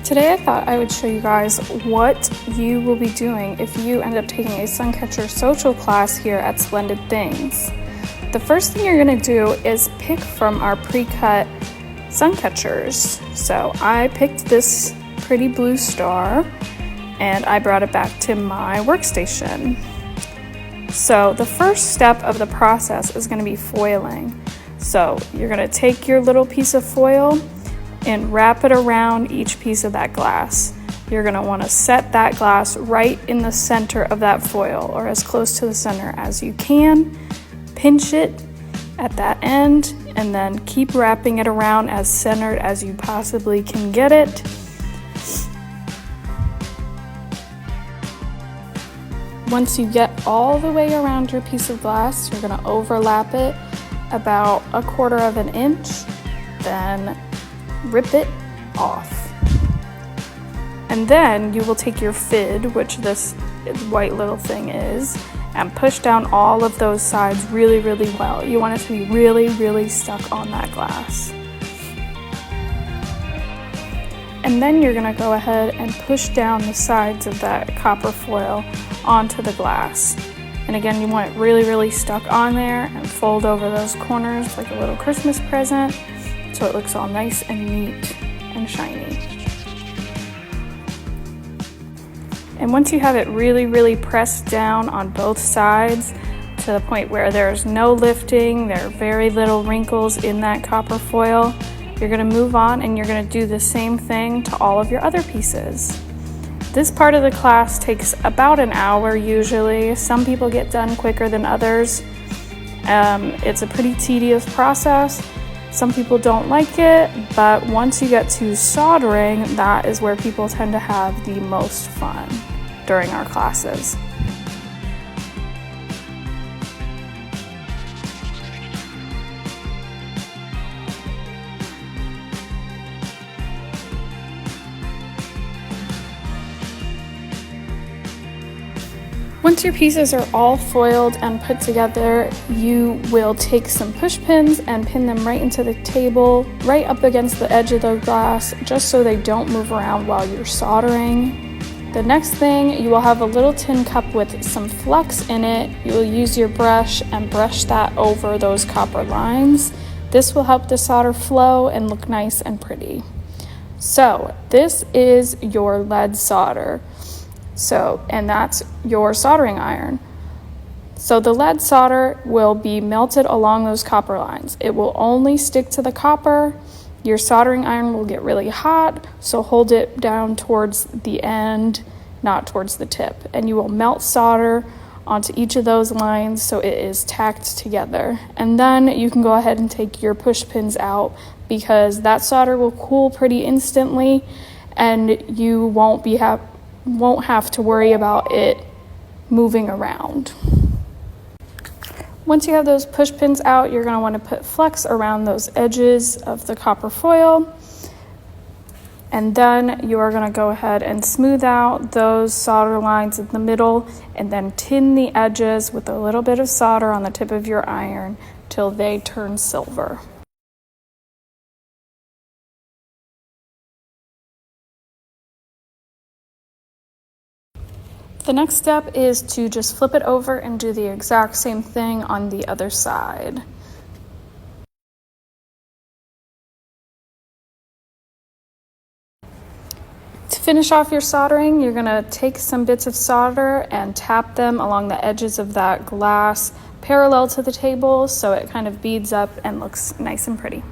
Today I thought I would show you guys what you will be doing if you end up taking a Suncatcher Social class here at Splendid Things. The first thing you're going to do is pick from our pre-cut Suncatchers. So I picked this pretty blue star and I brought it back to my workstation. So the first step of the process is going to be foiling. So you're going to take your little piece of foil and wrap it around each piece of that glass. You're going to want to set that glass right in the center of that foil, or as close to the center as you can. Pinch it at that end and then keep wrapping it around as centered as you possibly can get it. Once you get all the way around your piece of glass, you're going to overlap it about 1/4 of an inch, then rip it off. And then you will take your fid, which this white little thing is, and push down all of those sides really, really well. You want it to be really, really stuck on that glass. And then you're going to go ahead and push down the sides of that copper foil onto the glass. And again, you want it really, really stuck on there, and fold over those corners like a little Christmas present so it looks all nice and neat and shiny. And once you have it really, really pressed down on both sides to the point where there's no lifting, there are very little wrinkles in that copper foil, you're going to move on and you're going to do the same thing to all of your other pieces. This part of the class takes about an hour usually. Some people get done quicker than others. It's a pretty tedious process. Some people don't like it, but once you get to soldering, that is where people tend to have the most fun during our classes. Once your pieces are all foiled and put together, you will take some push pins and pin them right into the table, right up against the edge of the glass, just so they don't move around while you're soldering. The next thing, you will have a little tin cup with some flux in it. You will use your brush and brush that over those copper lines. This will help the solder flow and look nice and pretty. So this is your lead solder. And that's your soldering iron. So the lead solder will be melted along those copper lines. It will only stick to the copper. Your soldering iron will get really hot, so hold it down towards the end, not towards the tip. And you will melt solder onto each of those lines so it is tacked together. And then you can go ahead and take your push pins out, because that solder will cool pretty instantly and you won't have to worry about it moving around. Once you have those push pins out, you're going to want to put flux around those edges of the copper foil. And then you are going to go ahead and smooth out those solder lines in the middle and then tin the edges with a little bit of solder on the tip of your iron till they turn silver. The next step is to just flip it over and do the exact same thing on the other side. To finish off your soldering, you're going to take some bits of solder and tap them along the edges of that glass parallel to the table so it kind of beads up and looks nice and pretty.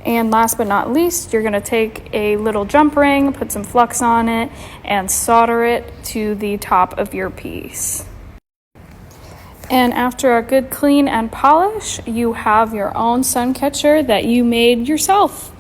And last but not least, you're going to take a little jump ring, put some flux on it, and solder it to the top of your piece. And after a good clean and polish, you have your own Suncatcher that you made yourself.